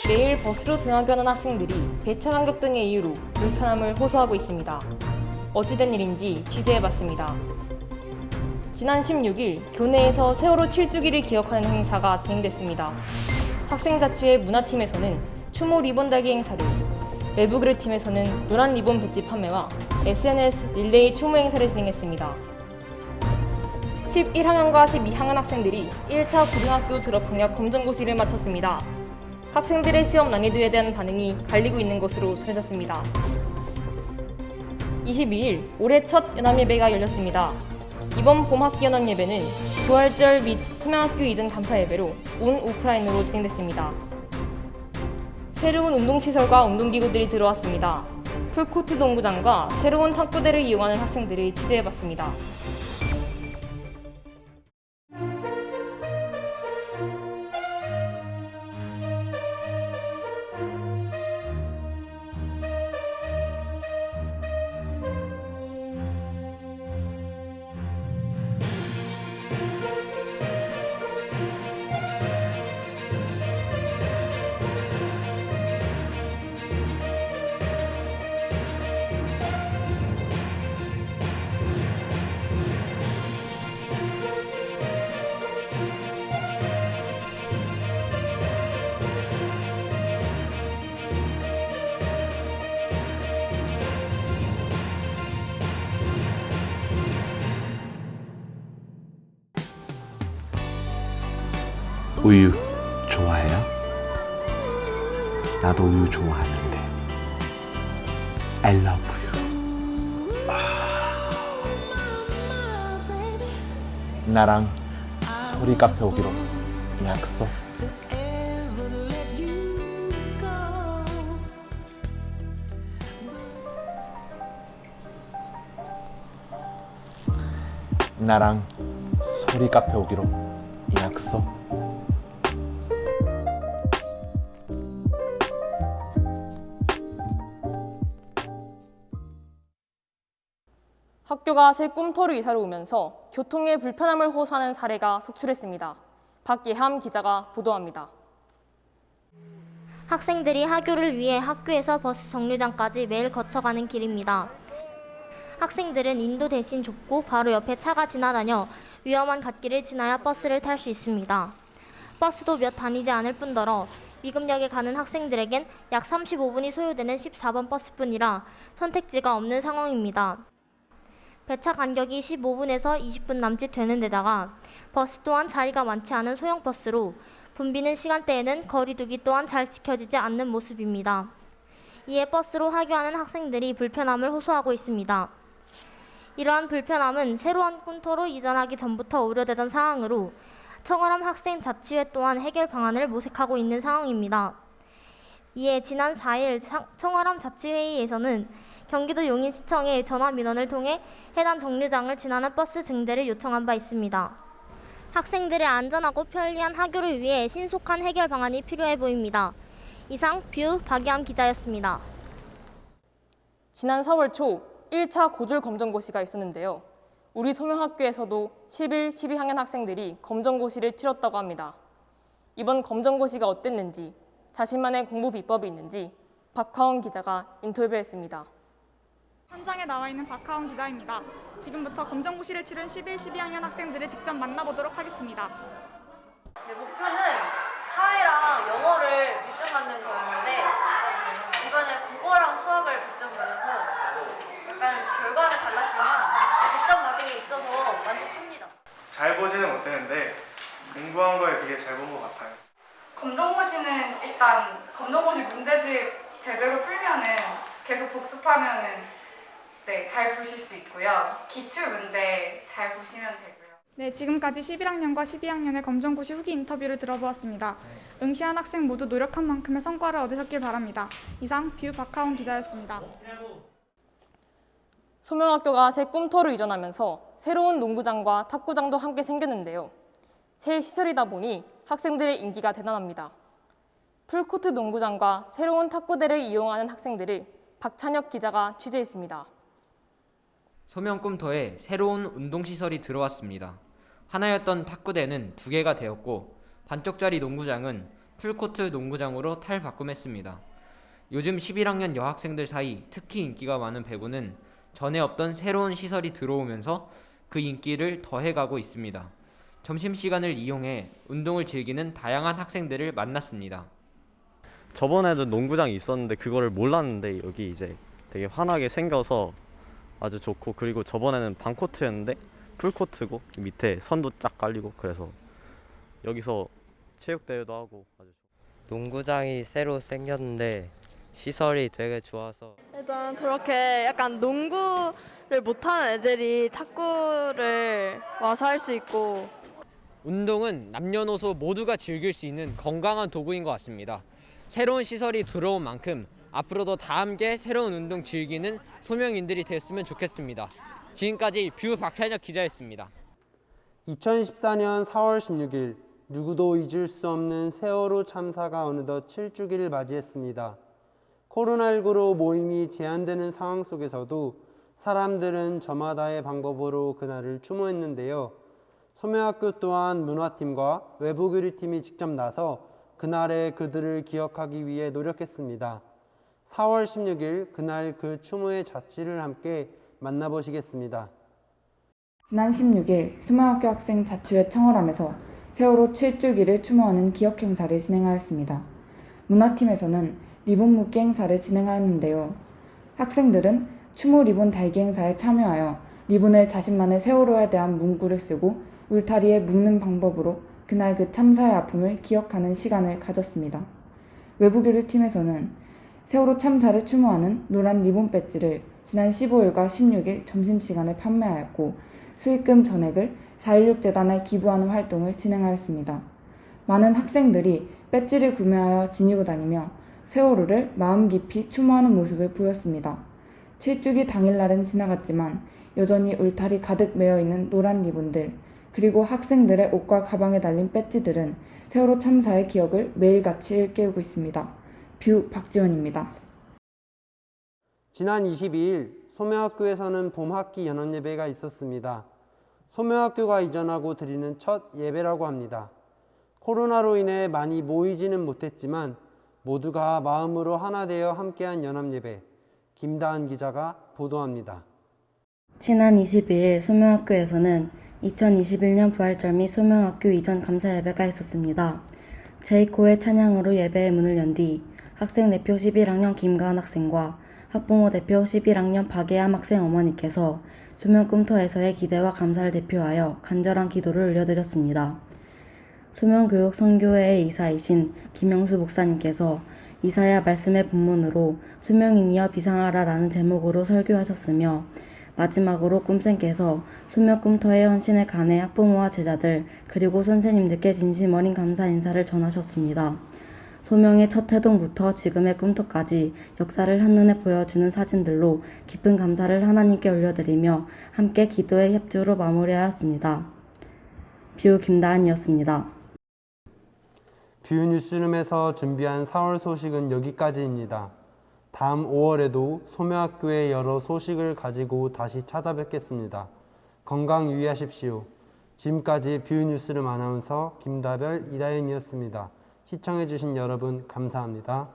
매일 버스로 등하교하는 학생들이 배차 간격 등의 이유로 불편함을 호소하고 있습니다. 어찌된 일인지 취재해봤습니다. 지난 16일 교내에서 세월호 7주기를 기억하는 행사가 진행됐습니다. 학생자치회 문화팀에서는 추모 리본 달기 행사를, 외부그릇 팀에서는 노란 리본 배지 판매와 SNS 릴레이 추모 행사를 진행했습니다. 11학년과 12학년 학생들이 1차 고등학교 졸업 방역 검정고시를 마쳤습니다. 학생들의 시험 난이도에 대한 반응이 갈리고 있는 것으로 전해졌습니다. 22일 올해 첫 연합예배가 열렸습니다. 이번 봄학기 연합예배는 부활절 및 소명학교 이전 감사예배로 온 오프라인으로 진행됐습니다. 새로운 운동시설과 운동기구들이 들어왔습니다. 풀코트 농구장과 새로운 탁구대를 이용하는 학생들을 취재해봤습니다. 우유 좋아해요? 나도 우유 좋아하는데. I love you. 나랑 소리 카페 오기로 약속. 나랑 소리 카페 오기로 약속. 학교가 새 꿈터로 이사를 오면서 교통의 불편함을 호소하는 사례가 속출했습니다. 박예함 기자가 보도합니다. 학생들이 하교를 위해 학교에서 버스 정류장까지 매일 거쳐가는 길입니다. 학생들은 인도 대신 좁고 바로 옆에 차가 지나다녀 위험한 갓길을 지나야 버스를 탈 수 있습니다. 버스도 몇 다니지 않을 뿐더러 미금역에 가는 학생들에겐 약 35분이 소요되는 14번 버스뿐이라 선택지가 없는 상황입니다. 배차 간격이 15분에서 20분 남짓 되는 데다가 버스 또한 자리가 많지 않은 소형 버스로 붐비는 시간대에는 거리두기 또한 잘 지켜지지 않는 모습입니다. 이에 버스로 하교하는 학생들이 불편함을 호소하고 있습니다. 이러한 불편함은 새로운 꿈터로 이전하기 전부터 우려되던 상황으로 청월함 학생자치회 또한 해결 방안을 모색하고 있는 상황입니다. 이에 지난 4일 청월함 자치회의에서는 경기도 용인시청에 전화 민원을 통해 해당 정류장을 지나는 버스 증대를 요청한 바 있습니다. 학생들의 안전하고 편리한 하교를 위해 신속한 해결 방안이 필요해 보입니다. 이상 뷰 박예함 기자였습니다. 지난 4월 초 1차 고졸 검정고시가 있었는데요. 우리 소명학교에서도 11, 12학년 학생들이 검정고시를 치렀다고 합니다. 이번 검정고시가 어땠는지, 자신만의 공부 비법이 있는지 박하원 기자가 인터뷰했습니다. 현장에 나와 있는 박하원 기자입니다. 지금부터 검정고시를 치른 11, 12학년 학생들을 직접 만나보도록 하겠습니다. 네, 목표는 사회랑 영어를 100점 맞는 거였는데 이번에 국어랑 수학을 100점 맞아서 약간 결과는 달랐지만 100점 맞은 게 있어서 만족합니다. 잘 보지는 못했는데 공부한 거에 비해 잘 본 것 같아요. 검정고시는 일단 검정고시 문제집 제대로 풀면은 계속 복습하면은 잘 보실 수 있고요. 기출 문제 잘 보시면 되고요. 네, 지금까지 11학년과 12학년의 검정고시 후기 인터뷰를 들어보았습니다. 응시한 학생 모두 노력한 만큼의 성과를 얻으셨길 바랍니다. 이상 뷰 박하원 기자였습니다. 소명학교가 새 꿈터로 이전하면서 새로운 농구장과 탁구장도 함께 생겼는데요. 새 시설이다 보니 학생들의 인기가 대단합니다. 풀코트 농구장과 새로운 탁구대를 이용하는 학생들을 박찬혁 기자가 취재했습니다. 소명꿈터에 새로운 운동시설이 들어왔습니다. 하나였던 탁구대는 2개가 되었고 반쪽짜리 농구장은 풀코트 농구장으로 탈바꿈했습니다. 요즘 11학년 여학생들 사이 특히 인기가 많은 배구는 전에 없던 새로운 시설이 들어오면서 그 인기를 더해가고 있습니다. 점심시간을 이용해 운동을 즐기는 다양한 학생들을 만났습니다. 저번에도 농구장이 있었는데 그거를 몰랐는데 여기 이제 되게 환하게 생겨서 아주 좋고, 그리고 저번에는 방코트였는데 풀코트고 밑에 선도 쫙 깔리고, 그래서 여기서 체육대회도 하고 아주 농구장이 새로 생겼는데 시설이 되게 좋아서 일단 저렇게 약간 농구를 못하는 애들이 탁구를 와서 할 수 있고, 운동은 남녀노소 모두가 즐길 수 있는 건강한 도구인 것 같습니다. 새로운 시설이 들어온 만큼 앞으로도 다 함께 새로운 운동 즐기는 소명인들이 됐으면 좋겠습니다. 지금까지 뷰 박찬혁 기자였습니다. 2014년 4월 16일 누구도 잊을 수 없는 세월호 참사가 어느덧 7주기를 맞이했습니다. 코로나19로 모임이 제한되는 상황 속에서도 사람들은 저마다의 방법으로 그날을 추모했는데요. 소명학교 또한 문화팀과 외부교류팀이 직접 나서 그날의 그들을 기억하기 위해 노력했습니다. 4월 16일 그날 그 추모의 자취를 함께 만나보시겠습니다. 지난 16일 소명학교 학생 자치회 청월함에서 세월호 7주기를 추모하는 기억 행사를 진행하였습니다. 문화팀에서는 리본 묶기 행사를 진행하였는데요. 학생들은 추모 리본 달기 행사에 참여하여 리본을 자신만의 세월호에 대한 문구를 쓰고 울타리에 묶는 방법으로 그날 그 참사의 아픔을 기억하는 시간을 가졌습니다. 외부교류팀에서는 세월호 참사를 추모하는 노란 리본 배지를 지난 15일과 16일 점심시간에 판매하였고, 수익금 전액을 4.16 재단에 기부하는 활동을 진행하였습니다. 많은 학생들이 배지를 구매하여 지니고 다니며 세월호를 마음 깊이 추모하는 모습을 보였습니다. 7주기 당일날은 지나갔지만 여전히 울타리 가득 메어있는 노란 리본들, 그리고 학생들의 옷과 가방에 달린 배지들은 세월호 참사의 기억을 매일같이 일깨우고 있습니다. 뷰 박지원입니다. 지난 22일 소명학교에서는 봄학기 연합예배가 있었습니다. 소명학교가 이전하고 드리는 첫 예배라고 합니다. 코로나로 인해 많이 모이지는 못했지만 모두가 마음으로 하나 되어 함께한 연합예배, 김다은 기자가 보도합니다. 지난 22일 소명학교에서는 2021년 부활절 및 소명학교 이전 감사 예배가 있었습니다. 제2코의 찬양으로 예배의 문을 연 뒤 학생 대표 11학년 김가은 학생과 학부모 대표 11학년 박예암 학생 어머니께서 소명꿈터에서의 기대와 감사를 대표하여 간절한 기도를 올려드렸습니다. 소명교육선교회의 이사이신 김영수 목사님께서 이사야 말씀의 본문으로 소명인이여 비상하라라는 제목으로 설교하셨으며, 마지막으로 꿈쌤께서 소명꿈터의 헌신에 관해 학부모와 제자들 그리고 선생님들께 진심 어린 감사 인사를 전하셨습니다. 소명의 첫 태동부터 지금의 꿈터까지 역사를 한눈에 보여주는 사진들로 깊은 감사를 하나님께 올려드리며 함께 기도의 협주로 마무리하였습니다. 뷰 김다은이었습니다. 뷰 뉴스룸에서 준비한 4월 소식은 여기까지입니다. 다음 5월에도 소명학교의 여러 소식을 가지고 다시 찾아뵙겠습니다. 건강 유의하십시오. 지금까지 뷰 뉴스룸 아나운서 김다별, 이다윤이었습니다. 시청해주신 여러분 감사합니다.